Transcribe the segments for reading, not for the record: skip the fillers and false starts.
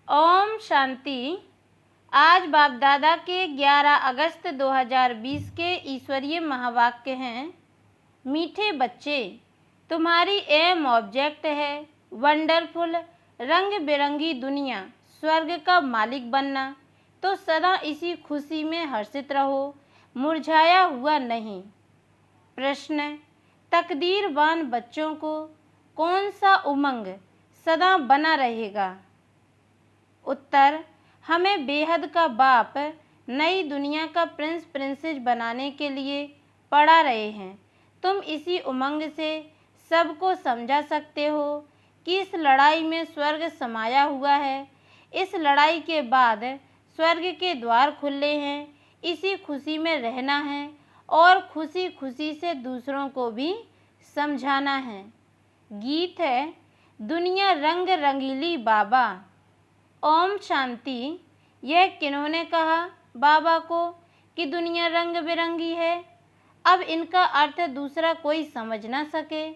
ओम शांति। आज बाप दादा के 11 अगस्त 2020 के ईश्वरीय महावाक्य हैं। मीठे बच्चे, तुम्हारी एम ऑब्जेक्ट है वंडरफुल रंग बिरंगी दुनिया, स्वर्ग का मालिक बनना। तो सदा इसी खुशी में हर्षित रहो, मुरझाया हुआ नहीं। प्रश्न, तकदीरवान बच्चों को कौन सा उमंग सदा बना रहेगा? उत्तर, हमें बेहद का बाप नई दुनिया का प्रिंस प्रिंसेस बनाने के लिए पढ़ा रहे हैं। तुम इसी उमंग से सबको समझा सकते हो कि इस लड़ाई में स्वर्ग समाया हुआ है। इस लड़ाई के बाद स्वर्ग के द्वार खुले हैं। इसी खुशी में रहना है और खुशी खुशी से दूसरों को भी समझाना है। गीत है, दुनिया रंग रंगीली बाबा। ओम शांति। यह किन्होंने कहा बाबा को कि दुनिया रंग बिरंगी है? अब इनका अर्थ दूसरा कोई समझ ना सके।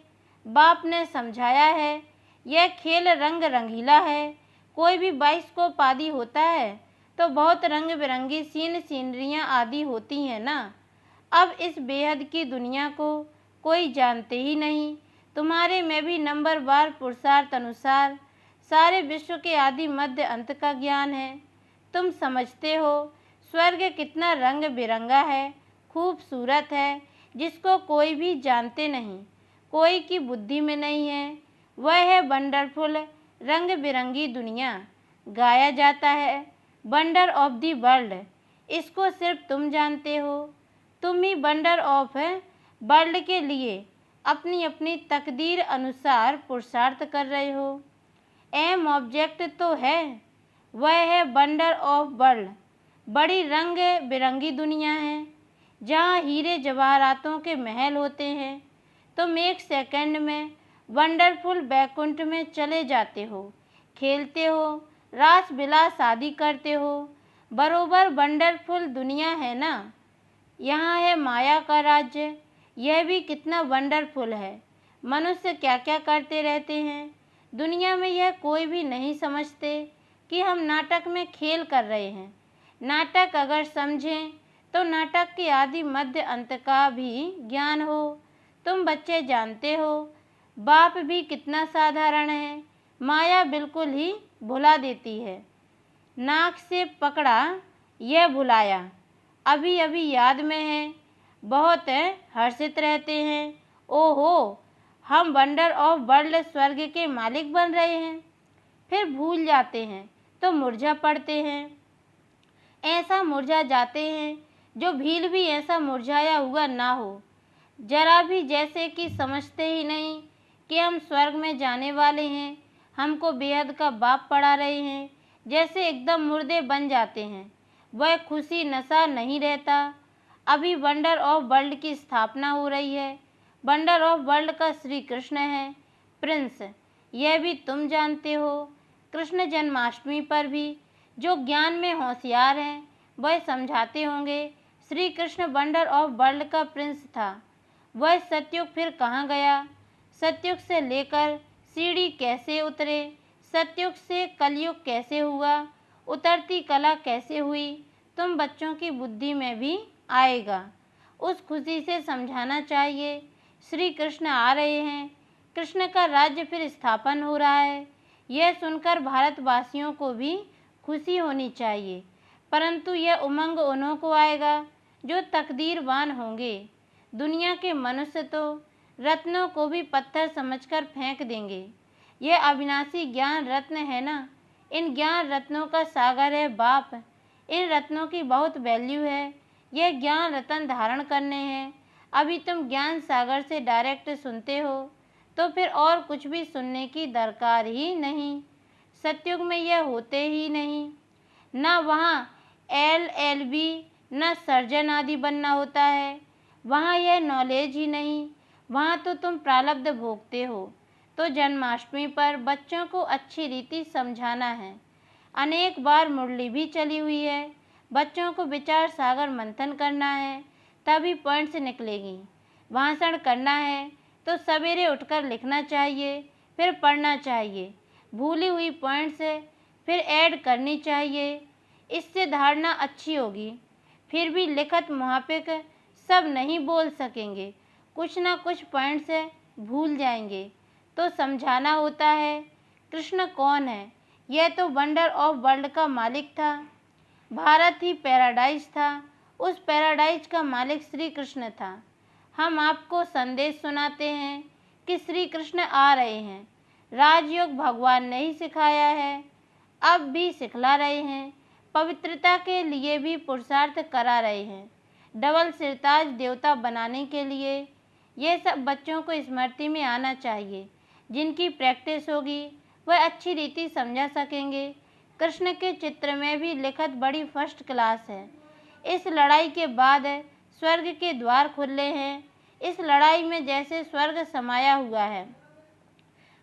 बाप ने समझाया है, यह खेल रंग रंगीला है। कोई भी बाइस्कोप आदि होता है तो बहुत रंग बिरंगी सीनरियाँ आदि होती हैं ना। अब इस बेहद की दुनिया को कोई जानते ही नहीं। तुम्हारे में भी नंबरवार पुरुषार्थ अनुसार सारे विश्व के आदि मध्य अंत का ज्ञान है। तुम समझते हो स्वर्ग कितना रंग बिरंगा है, खूबसूरत है, जिसको कोई भी जानते नहीं, कोई की बुद्धि में नहीं है। वह है वंडरफुल रंग बिरंगी दुनिया। गाया जाता है वंडर ऑफ दी वर्ल्ड। इसको सिर्फ तुम जानते हो। तुम ही वंडर ऑफ वर्ल्ड के लिए अपनी अपनी तकदीर अनुसार पुरुषार्थ कर रहे हो। एम ऑब्जेक्ट तो है, वह है वंडर ऑफ वर्ल्ड। बड़ी रंग बिरंगी दुनिया है जहाँ हीरे जवाहरातों के महल होते हैं। तुम एक सेकंड में वंडरफुल बैकुंठ में चले जाते हो, खेलते हो, रास बिलास आदि करते हो। बरोबर वंडरफुल दुनिया है ना। यहाँ है माया का राज्य, यह भी कितना वंडरफुल है। मनुष्य क्या क्या करते रहते हैं दुनिया में, यह कोई भी नहीं समझते कि हम नाटक में खेल कर रहे हैं। नाटक अगर समझें तो नाटक के आदि मध्य अंत का भी ज्ञान हो। तुम बच्चे जानते हो बाप भी कितना साधारण है। माया बिल्कुल ही भुला देती है। नाक से पकड़ा यह भुलाया, अभी अभी याद में है। बहुत हर्षित रहते हैं, ओहो हम वंडर ऑफ वर्ल्ड स्वर्ग के मालिक बन रहे हैं। फिर भूल जाते हैं तो मुरझा पड़ते हैं। ऐसा मुरझा जाते हैं जो भील भी ऐसा मुरझाया हुआ ना हो। जरा भी जैसे कि समझते ही नहीं कि हम स्वर्ग में जाने वाले हैं। हमको बेहद का बाप पढ़ा रहे हैं, जैसे एकदम मुर्दे बन जाते हैं। वह खुशी नशा नहीं रहता। अभी वंडर ऑफ वर्ल्ड की स्थापना हो रही है। वंडर ऑफ वर्ल्ड का श्री कृष्ण है प्रिंस, यह भी तुम जानते हो। कृष्ण जन्माष्टमी पर भी जो ज्ञान में होशियार हैं वह समझाते होंगे Shri Krishna wonder of world का प्रिंस था। वह सतयुग फिर कहाँ गया? सतयुग से लेकर सीढ़ी कैसे उतरे? सतयुग से कलयुग कैसे हुआ? उतरती कला कैसे हुई? तुम बच्चों की बुद्धि में भी आएगा। उस खुशी से समझाना चाहिए श्री कृष्ण आ रहे हैं, कृष्ण का राज्य फिर स्थापन हो रहा है। यह सुनकर भारतवासियों को भी खुशी होनी चाहिए। परंतु यह उमंग उन्हों को आएगा जो तकदीरवान होंगे। दुनिया के मनुष्य तो रत्नों को भी पत्थर समझकर फेंक देंगे। यह अविनाशी ज्ञान रत्न है ना। इन ज्ञान रत्नों का सागर है बाप। इन रत्नों की बहुत वैल्यू है। यह ज्ञान रत्न धारण करने हैं। अभी तुम ज्ञान सागर से डायरेक्ट सुनते हो तो फिर और कुछ भी सुनने की दरकार ही नहीं। सतयुग में यह होते ही नहीं। ना वहाँ LLB न सर्जन आदि बनना होता है। वहाँ यह नॉलेज ही नहीं। वहाँ तो तुम प्रारब्ध भोगते हो। तो जन्माष्टमी पर बच्चों को अच्छी रीति समझाना है। अनेक बार मुरली भी चली हुई है। बच्चों को विचार सागर मंथन करना है, तभी पॉइंट्स निकलेगी। भाषण करना है तो सवेरे उठकर लिखना चाहिए, फिर पढ़ना चाहिए। भूली हुई पॉइंट्स फिर ऐड करनी चाहिए, इससे धारणा अच्छी होगी। फिर भी लिखत मुहापिक सब नहीं बोल सकेंगे, कुछ ना कुछ पॉइंट्स भूल जाएंगे, तो समझाना होता है। कृष्ण कौन है? यह तो वंडर ऑफ वर्ल्ड का मालिक था। भारत ही पैराडाइज था, उस पैराडाइज का मालिक श्री कृष्ण था। हम आपको संदेश सुनाते हैं कि श्री कृष्ण आ रहे हैं। राजयोग भगवान ने ही सिखाया है, अब भी सिखला रहे हैं। पवित्रता के लिए भी पुरुषार्थ करा रहे हैं, डबल सिरताज देवता बनाने के लिए। ये सब बच्चों को स्मृति में आना चाहिए। जिनकी प्रैक्टिस होगी वह अच्छी रीति समझा सकेंगे। कृष्ण के चित्र में भी लिखत बड़ी फर्स्ट क्लास है। इस लड़ाई के बाद स्वर्ग के द्वार खुले हैं। इस लड़ाई में जैसे स्वर्ग समाया हुआ है।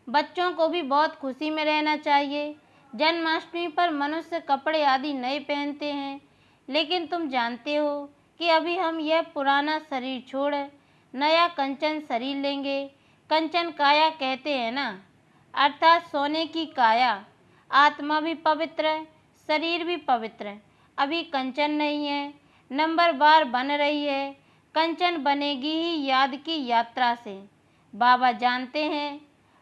बच्चों को भी बहुत खुशी में रहना चाहिए। जन्माष्टमी पर मनुष्य कपड़े आदि नए पहनते हैं, लेकिन तुम जानते हो कि अभी हम यह पुराना शरीर छोड़ नया कंचन शरीर लेंगे। कंचन काया कहते हैं ना, अर्थात सोने की काया। आत्मा भी पवित्र है, शरीर भी पवित्र है। अभी कंचन नहीं है, नंबर बार बन रही है। कंचन बनेगी ही याद की यात्रा से। बाबा जानते हैं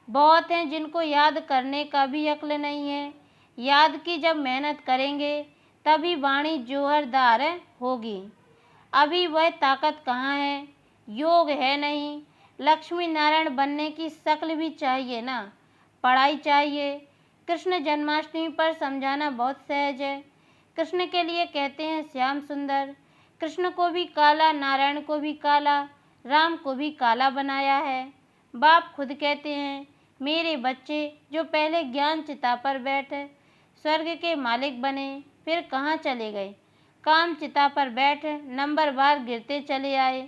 बहुत हैं जिनको याद करने का भी अक्ल नहीं है। याद की जब मेहनत करेंगे तभी वाणी जोहरदार होगी। अभी वह ताकत कहाँ है? योग है नहीं। लक्ष्मी नारायण बनने की शक्ल भी चाहिए ना, पढ़ाई चाहिए। कृष्ण जन्माष्टमी पर समझाना बहुत सहज है। कृष्ण के लिए कहते हैं श्याम सुंदर। कृष्ण को भी काला, नारायण को भी काला, राम को भी काला बनाया है। बाप खुद कहते हैं मेरे बच्चे जो पहले ज्ञान चिता पर बैठे स्वर्ग के मालिक बने, फिर कहाँ चले गए? काम चिता पर बैठ नंबर बार गिरते चले आए।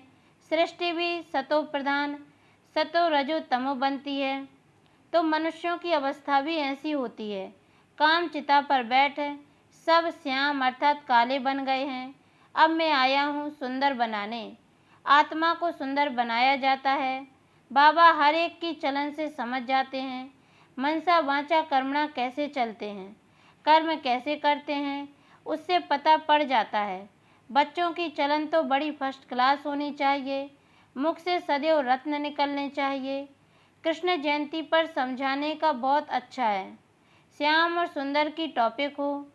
सृष्टि भी सतो प्रधान, सतो रजो तमो बनती है, तो मनुष्यों की अवस्था भी ऐसी होती है। काम चिता पर बैठ सब श्याम अर्थात काले बन गए हैं। अब मैं आया हूँ सुंदर बनाने। आत्मा को सुंदर बनाया जाता है। बाबा हर एक की चलन से समझ जाते हैं। मनसा वाचा कर्मणा कैसे चलते हैं, कर्म कैसे करते हैं, उससे पता पड़ जाता है। बच्चों की चलन तो बड़ी फर्स्ट क्लास होनी चाहिए। मुख से सदैव रत्न निकलने चाहिए। कृष्ण जयंती पर समझाने का बहुत अच्छा है। श्याम और सुंदर की टॉपिक हो।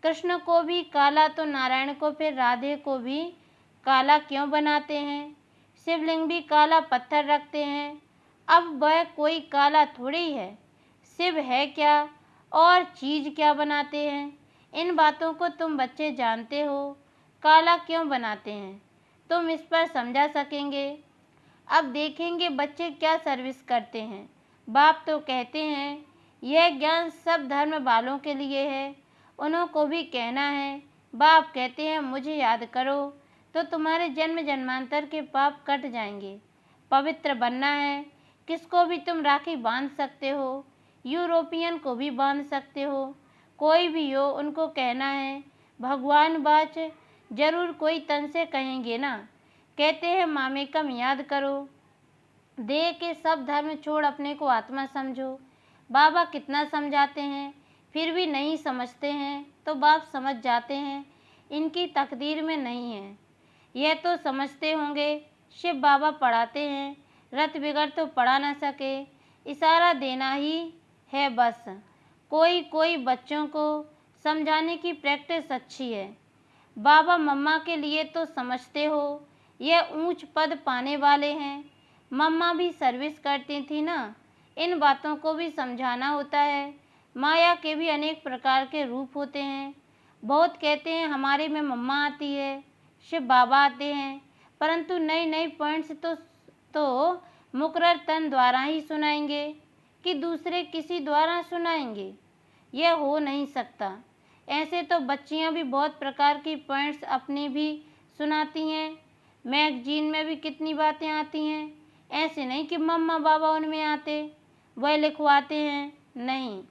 कृष्ण को भी काला तो नारायण को फिर राधे को भी काला क्यों बनाते हैं? शिवलिंग भी काला पत्थर रखते हैं। अब वह कोई काला थोड़ी है। शिव है क्या और चीज़ क्या बनाते हैं? इन बातों को तुम बच्चे जानते हो। काला क्यों बनाते हैं तुम इस पर समझा सकेंगे। अब देखेंगे बच्चे क्या सर्विस करते हैं। बाप तो कहते हैं यह ज्ञान सब धर्म वालों के लिए है, उन्हों को भी कहना है। बाप कहते हैं मुझे याद करो तो तुम्हारे जन्म जन्मांतर के पाप कट जाएंगे। पवित्र बनना है। किसको भी तुम राखी बांध सकते हो, यूरोपियन को भी बांध सकते हो, कोई भी हो उनको कहना है भगवान बाच, जरूर कोई तन से कहेंगे ना। कहते हैं मामेकम याद करो, देह के सब धर्म छोड़ अपने को आत्मा समझो। बाबा कितना समझाते हैं फिर भी नहीं समझते हैं, तो बाप समझ जाते हैं इनकी तकदीर में नहीं है। यह तो समझते होंगे शिव बाबा पढ़ाते हैं, रत बिगड़ तो पढ़ा ना सके, इशारा देना ही है बस। कोई कोई बच्चों को समझाने की प्रैक्टिस अच्छी है। बाबा मम्मा के लिए तो समझते हो यह ऊंच पद पाने वाले हैं। मम्मा भी सर्विस करती थी ना, इन बातों को भी समझाना होता है। माया के भी अनेक प्रकार के रूप होते हैं। बहुत कहते हैं हमारे में मम्मा आती है, शिव बाबा आते हैं, परंतु नई नई पॉइंट्स तो मुकर्रर तन द्वारा ही सुनाएंगे कि दूसरे किसी द्वारा सुनाएंगे। यह हो नहीं सकता। ऐसे तो बच्चियां भी बहुत प्रकार की पॉइंट्स अपनी भी सुनाती हैं। मैगजीन में भी कितनी बातें आती हैं। ऐसे नहीं कि मम्मा बाबा उनमें आते वह लिखवाते हैं, नहीं।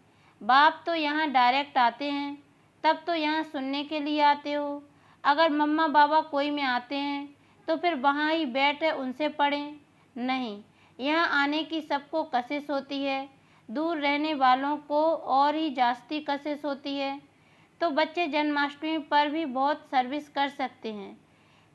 बाप तो यहाँ डायरेक्ट आते हैं, तब तो यहाँ सुनने के लिए आते हो। अगर मम्मा बाबा कोई में आते हैं तो फिर वहाँ ही बैठ उनसे पढ़ें, नहीं। यहाँ आने की सबको कशिश होती है। दूर रहने वालों को और ही जास्ती कशिश होती है। तो बच्चे जन्माष्टमी पर भी बहुत सर्विस कर सकते हैं।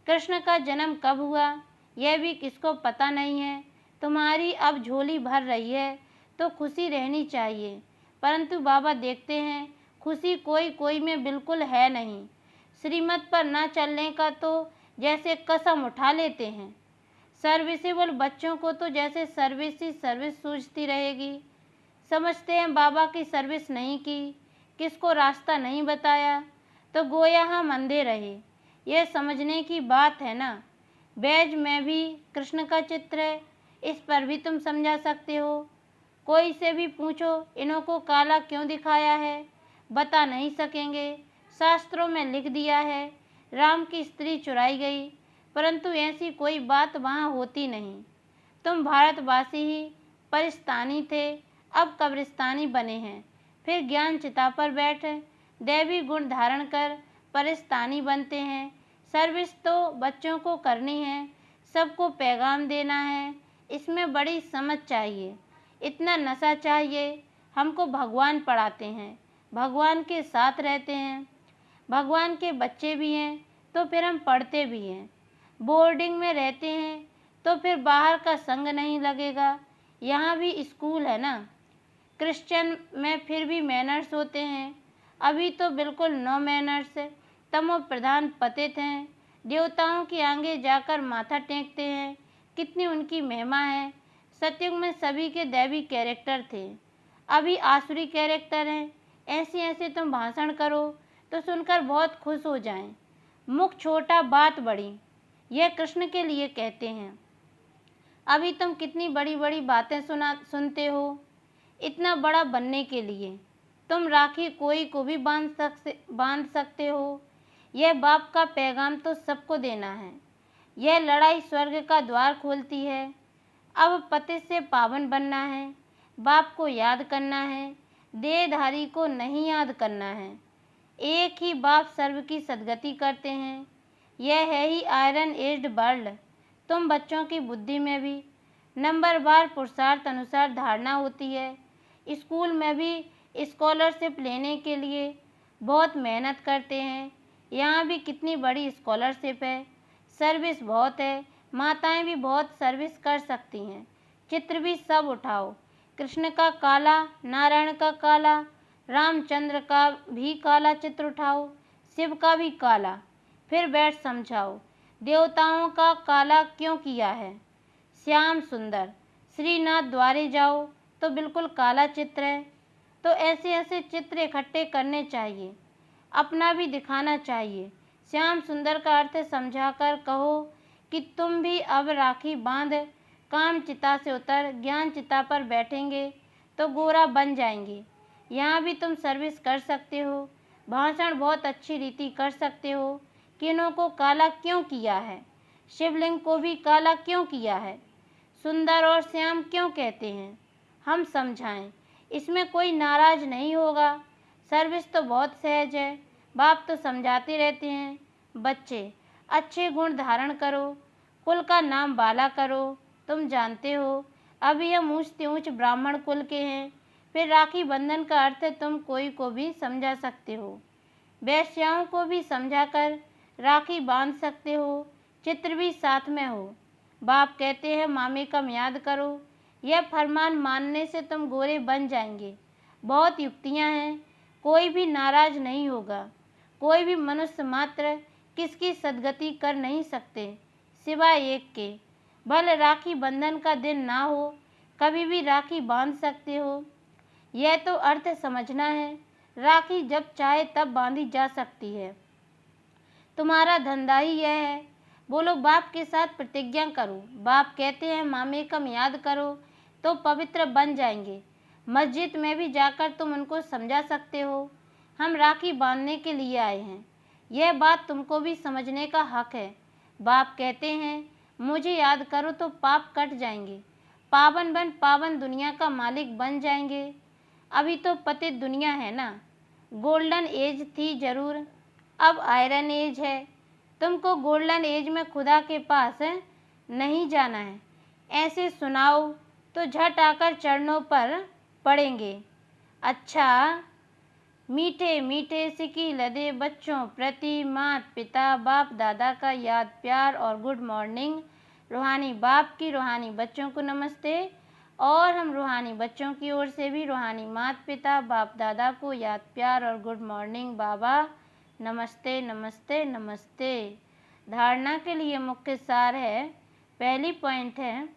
कृष्ण का जन्म कब हुआ यह भी किसको पता नहीं है। तुम्हारी अब झोली भर रही है तो खुशी रहनी चाहिए, परंतु बाबा देखते हैं खुशी कोई कोई में बिल्कुल है नहीं। श्रीमत पर न चलने का तो जैसे कसम उठा लेते हैं। सर्विसेबल बच्चों को तो जैसे सर्विस ही सर्विस सूझती रहेगी। समझते हैं बाबा की सर्विस नहीं की, किसको रास्ता नहीं बताया, तो गोया हम अंधे रहे। यह समझने की बात है ना। बैज में भी कृष्ण का चित्र है, इस पर भी तुम समझा सकते हो। कोई से भी पूछो इन्हों को काला क्यों दिखाया है, बता नहीं सकेंगे। शास्त्रों में लिख दिया है राम की स्त्री चुराई गई, परंतु ऐसी कोई बात वहाँ होती नहीं। तुम भारतवासी ही परिस्तानी थे, अब कब्रिस्तानी बने हैं। फिर ज्ञान चिता पर बैठ दैवी गुण धारण कर परिस्तानी बनते हैं। सर्विस तो बच्चों को करनी है, सबको पैगाम देना है। इसमें बड़ी समझ चाहिए, इतना नशा चाहिए। हमको भगवान पढ़ाते हैं, भगवान के साथ रहते हैं, भगवान के बच्चे भी हैं तो फिर हम पढ़ते भी हैं। बोर्डिंग में रहते हैं तो फिर बाहर का संग नहीं लगेगा। यहाँ भी स्कूल है ना। क्रिश्चियन में फिर भी मैनर्स होते हैं, अभी तो बिल्कुल नो मैनर्स। तमो प्रधान पतित हैं, देवताओं के आगे जाकर माथा टेकते हैं। कितनी उनकी महिमा है। सतयुग में सभी के दैवी कैरेक्टर थे, अभी आसुरी कैरेक्टर हैं। ऐसे ऐसे तुम भाषण करो तो सुनकर बहुत खुश हो जाएं। मुख छोटा बात बड़ी, यह कृष्ण के लिए कहते हैं। अभी तुम कितनी बड़ी बड़ी बातें सुनते हो, इतना बड़ा बनने के लिए तुम राखी कोई को भी बांध सकते हो। यह बाप का पैगाम तो सबको देना है। यह लड़ाई स्वर्ग का द्वार खोलती है। अब पति से पावन बनना है, बाप को याद करना है, देहधारी को नहीं याद करना है। एक ही बाप सर्व की सदगति करते हैं। यह है ही आयरन एज्ड वर्ल्ड। तुम बच्चों की बुद्धि में भी नंबरवार पुरुषार्थ अनुसार धारणा होती है। स्कूल में भी स्कॉलरशिप लेने के लिए बहुत मेहनत करते हैं। यहाँ भी कितनी बड़ी स्कॉलरशिप है, सर्विस बहुत है। माताएं भी बहुत सर्विस कर सकती हैं। चित्र भी सब उठाओ, कृष्ण का काला, नारायण का काला, रामचंद्र का भी काला चित्र उठाओ, शिव का भी काला। फिर बैठ समझाओ देवताओं का काला क्यों किया है। श्याम सुंदर श्रीनाथ द्वारे जाओ तो बिल्कुल काला चित्र है। तो ऐसे ऐसे चित्र इकट्ठे करने चाहिए, अपना भी दिखाना चाहिए। श्याम सुंदर का अर्थ समझाकर कहो कि तुम भी अब राखी बांध काम चिता से उतर ज्ञान चिता पर बैठेंगे तो गोरा बन जाएंगे। यहाँ भी तुम सर्विस कर सकते हो, भाषण बहुत अच्छी रीति कर सकते हो। किन्हों को काला क्यों किया है, शिवलिंग को भी काला क्यों किया है, सुंदर और श्याम क्यों कहते हैं, हम समझाएं। इसमें कोई नाराज नहीं होगा। सर्विस तो बहुत सहज है, बाप तो समझाते रहते हैं। बच्चे अच्छे गुण धारण करो, कुल का नाम बाला करो। तुम जानते हो अभी हम ऊँचते ऊँच ब्राह्मण कुल के हैं। फिर राखी बंधन का अर्थ तुम कोई को भी समझा सकते हो, वैश्याओं को भी समझाकर राखी बांध सकते हो। चित्र भी साथ में हो। बाप कहते हैं मामे कम याद करो, यह फरमान मानने से तुम गोरे बन जाएंगे। बहुत युक्तियां हैं, कोई भी नाराज नहीं होगा। कोई भी मनुष्य मात्र किसकी सदगति कर नहीं सकते सिवाय एक के। भले राखी बंधन का दिन ना हो, कभी भी राखी बांध सकते हो। यह तो अर्थ समझना है। राखी जब चाहे तब बांधी जा सकती है। तुम्हारा धंधा ही यह है। बोलो बाप के साथ प्रतिज्ञा करो। बाप कहते हैं मामे कम याद करो तो पवित्र बन जाएंगे। मस्जिद में भी जाकर तुम उनको समझा सकते हो हम राखी बांधने के लिए आए हैं। यह बात तुमको भी समझने का हक है। बाप कहते हैं मुझे याद करो तो पाप कट जाएंगे, पावन बन पावन दुनिया का मालिक बन जाएंगे। अभी तो पतित दुनिया है ना। गोल्डन एज थी जरूर, अब आयरन एज है। तुमको गोल्डन एज में खुदा के पास नहीं जाना है। ऐसे सुनाओ तो झट आकर चरणों पर पढ़ेंगे। अच्छा, मीठे मीठे सिकी लदे बच्चों प्रति माता पिता बाप दादा का याद प्यार और गुड मॉर्निंग। रूहानी बाप की रूहानी बच्चों को नमस्ते, और हम रूहानी बच्चों की ओर से भी रूहानी माता पिता बाप दादा को याद प्यार और गुड मॉर्निंग बाबा, नमस्ते नमस्ते नमस्ते। धारणा के लिए मुख्य सार है, पहली पॉइंट है,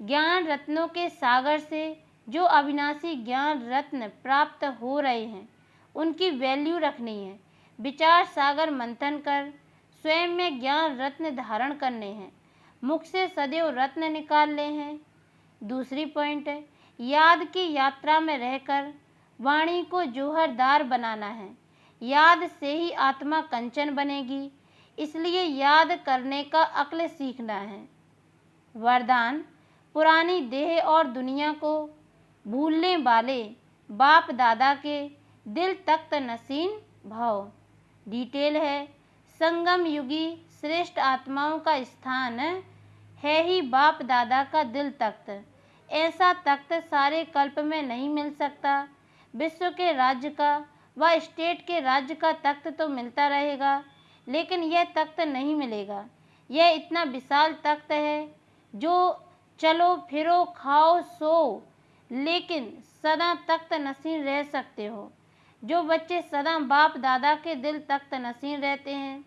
ज्ञान रत्नों के सागर से जो अविनाशी ज्ञान रत्न प्राप्त हो रहे हैं उनकी वैल्यू रखनी है। विचार सागर मंथन कर स्वयं में ज्ञान रत्न धारण करने हैं, मुख से सदैव रत्न निकालने हैं। दूसरी पॉइंट है, याद की यात्रा में रहकर वाणी को जौहरदार बनाना है। याद से ही आत्मा कंचन बनेगी, इसलिए याद करने का अक्ल सीखना है। वरदान, पुरानी देह और दुनिया को भूलने वाले बाप दादा के दिल तख्त नसीन भाव। डिटेल है, संगम युगी श्रेष्ठ आत्माओं का स्थान है ही बाप दादा का दिल तख्त। ऐसा तख्त सारे कल्प में नहीं मिल सकता। विश्व के राज्य का व स्टेट के राज्य का तख्त तो मिलता रहेगा, लेकिन यह तख्त नहीं मिलेगा। यह इतना विशाल तख्त है जो चलो फिरो खाओ सो, लेकिन सदा तख्त नसीन रह सकते हो। जो बच्चे सदा बाप दादा के दिल तख्त नसीन रहते हैं,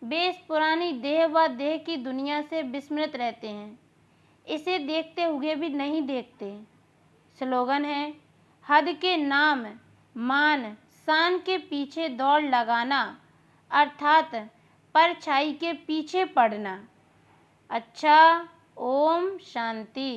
वे इस पुरानी देह व देह की दुनिया से विस्मृत रहते हैं, इसे देखते हुए भी नहीं देखते। स्लोगन है, हद के नाम मान शान के पीछे दौड़ लगाना, अर्थात परछाई के पीछे पड़ना। अच्छा, ओम शांति।